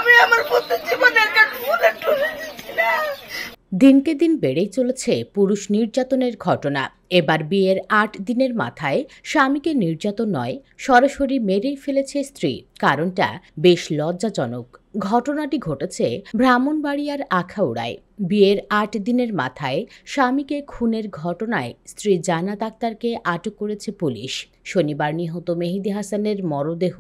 আমি আমার পুত্রের জীবনের দিনকে দিন বেড়েই চলেছে পুরুষ নির্যাতনের ঘটনা। এবার বিয়ের ৮ দিনের মাথায় স্বামীকে নির্যাতন নয়, সরাসরি মেরেই ফেলেছে স্ত্রী। কারণটা বেশ লজ্জাজনক। ঘটনাটি ঘটেছে ব্রাহ্মণবাড়িয়ার আখাউড়ায়। বিয়ের ৮ দিনের মাথায় স্বামীকে খুনের ঘটনায় স্ত্রী জান্নাত আক্তারকে আটক করেছে পুলিশ। শনিবার নিহত মেহেদী হাসানের মরদেহ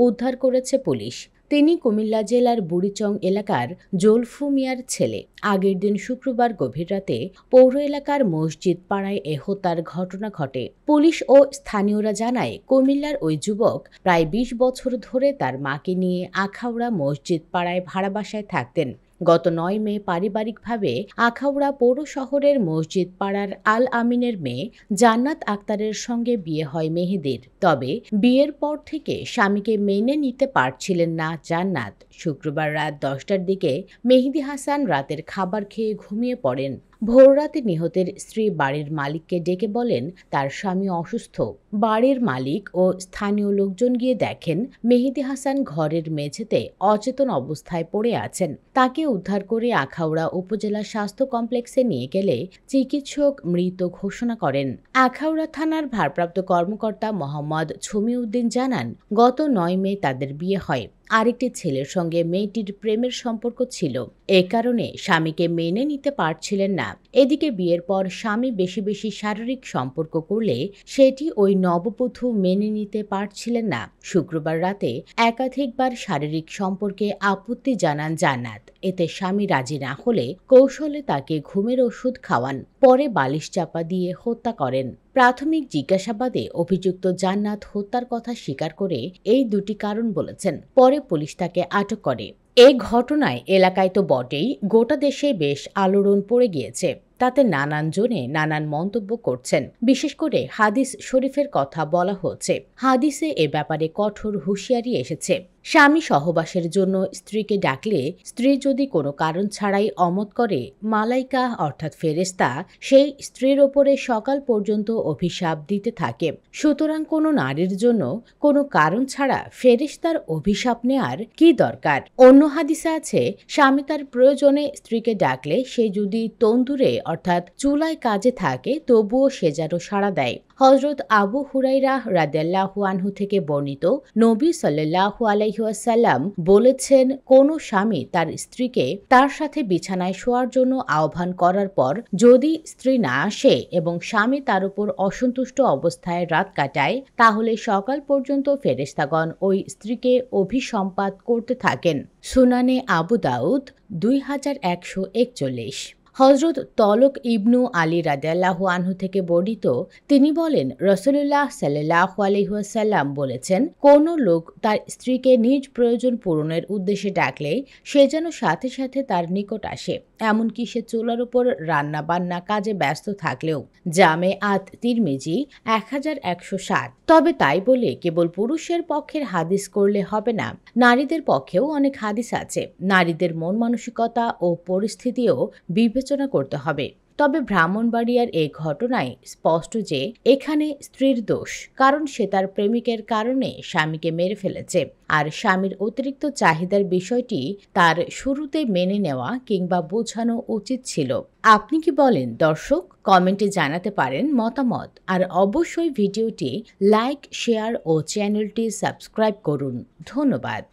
উদ্ধার করেছে পুলিশ। তিনি কুমিল্লা জেলার বুড়িচং এলাকার জোলফু মিয়ার ছেলে। আগের দিন শুক্রবার গভীর রাতে পৌর এলাকার মসজিদ পাড়ায় এ হত্যার ঘটনা ঘটে। পুলিশ ও স্থানীয়রা জানায়, কুমিল্লার ওই যুবক প্রায় ২০ বছর ধরে তার মাকে নিয়ে আখাউড়া মসজিদ পাড়ায় ভাড়া বাসায় থাকতেন। গত ৯ মে পারিবারিকভাবে আখাউড়া পৌর শহরের মসজিদ পাড়ার আল আমিনের মেয়ে জান্নাত আক্তারের সঙ্গে বিয়ে হয় মেহেদীর। তবে বিয়ের পর থেকে স্বামীকে মেনে নিতে পারছিলেন না জান্নাত। শুক্রবার রাত ১০টার দিকে মেহেদী হাসান রাতের খাবার খেয়ে ঘুমিয়ে পড়েন। ভোররাতে নিহতের স্ত্রী বাড়ির মালিককে ডেকে বলেন তার স্বামী অসুস্থ। বাড়ির মালিক ও স্থানীয় লোকজন গিয়ে দেখেন মেহেদী হাসান ঘরের মেঝেতে অচেতন অবস্থায় পড়ে আছেন। তাকে উদ্ধার করে আখাউড়া উপজেলা স্বাস্থ্য কমপ্লেক্সে নিয়ে গেলে চিকিৎসক মৃত ঘোষণা করেন। আখাউড়া থানার ভারপ্রাপ্ত কর্মকর্তা মোহাম্মদ ছমিউদ্দিন জানান, গত ৯ মে তাদের বিয়ে হয়। আরেকটি ছেলের সঙ্গে মেয়েটির প্রেমের সম্পর্ক ছিল। এ কারণে স্বামীকে মেনে নিতে পারছিলেন না। এদিকে বিয়ের পর স্বামী বেশি বেশি শারীরিক সম্পর্ক করলে সেটি ওই নববধূ মেনে নিতে পারছিলেন না। শুক্রবার রাতে একাধিকবার শারীরিক সম্পর্কে আপত্তি জানান জান্নাত। এতে স্বামী রাজি না হলে কৌশলে তাকে ঘুমের ওষুধ খাওয়ান, পরে বালিশ চাপা দিয়ে হত্যা করেন। প্রাথমিক জিজ্ঞাসাবাদে অভিযুক্ত জান্নাত হত্যার কথা স্বীকার করে এই দুটি কারণ বলেছেন। পরে পুলিশ তাকে আটক করে। এই ঘটনায় এলাকায় তো বটেই, গোটা দেশে বেশ আলোড়ন পড়ে গিয়েছে। তাতে নানান জনে নানান মন্তব্য করছেন। বিশেষ করে হাদিস শরীফের কথা বলা হচ্ছে। হাদিসে এ ব্যাপারে কঠোর হুঁশিয়ারি এসেছে। স্বামী সহবাসের জন্য স্ত্রীকে ডাকলে স্ত্রী যদি কোনো কারণ ছাড়াই অমত করে, মালাইকা অর্থাৎ ফেরেশতা সেই স্ত্রীর ওপরে সকাল পর্যন্ত অভিশাপ দিতে থাকে। সুতরাং কোনো নারীর জন্য কোনো কারণ ছাড়া ফেরেশতার অভিশাপ নেয়ার কি দরকার? অন্য হাদিসে আছে, স্বামী তার প্রয়োজনে স্ত্রীকে ডাকলে সে যদি তন্দুরে অর্থাৎ চুলায় কাজে থাকে তবুও সে যেন সাড়া দেয়। হযরত আবু হুরাইরা রাদিয়াল্লাহু আনহু থেকে বর্ণিত, নবী সাল্লাল্লাহু আলাইহি ওয়াসাল্লাম বলেছেন, কোন স্বামী তার স্ত্রীকে তার সাথে বিছানায় শোয়ার জন্য আহ্বান করার পর যদি স্ত্রী না আসে এবং স্বামী তার উপর অসন্তুষ্ট অবস্থায় রাত কাটায়, তাহলে সকাল পর্যন্ত ফেরেশতাগণ ওই স্ত্রীকে অভিসম্পাত করতে থাকেন। সুনানে আবু দাউদ 2141। হযরত তলক ইবনু আলী রাদিয়াল্লাহু আনহু থেকে বর্ণিত, তিনি বলেন, রাসূলুল্লাহ সাল্লাল্লাহু আলাইহি ওয়াসাল্লাম বলেছেন, কোন লোক তার স্ত্রীকে নিজ প্রয়োজন পূরণের উদ্দেশ্যে ডাকলে সে যেন সাথে সাথে তার নিকট আসে, এমনকি সে চুলার উপর রান্না বান্না কাজে ব্যস্ত থাকলেও। জামে আত তিরমিজি 1107। তবে তাই বলে কেবল পুরুষের পক্ষের হাদিস করলে হবে না, নারীদের পক্ষেও অনেক হাদিস আছে। নারীদের মন মানসিকতা ও পরিস্থিতিও বিবেচনা করতে হবে। তবে ব্রাহ্মণবাড়িয়ার এই ঘটনায় স্পষ্ট যে এখানে স্ত্রীর দোষ, কারণ সে তার প্রেমিকের কারণে স্বামীকে মেরে ফেলেছে। আর স্বামীর অতিরিক্ত চাহিদার বিষয়টি তার শুরুতে মেনে নেওয়া কিংবা বোঝানো উচিত ছিল। আপনি কি বলেন দর্শক? কমেন্টে জানাতে পারেন মতামত। আর অবশ্যই ভিডিওটি লাইক, শেয়ার ও চ্যানেলটি সাবস্ক্রাইব করুন। ধন্যবাদ।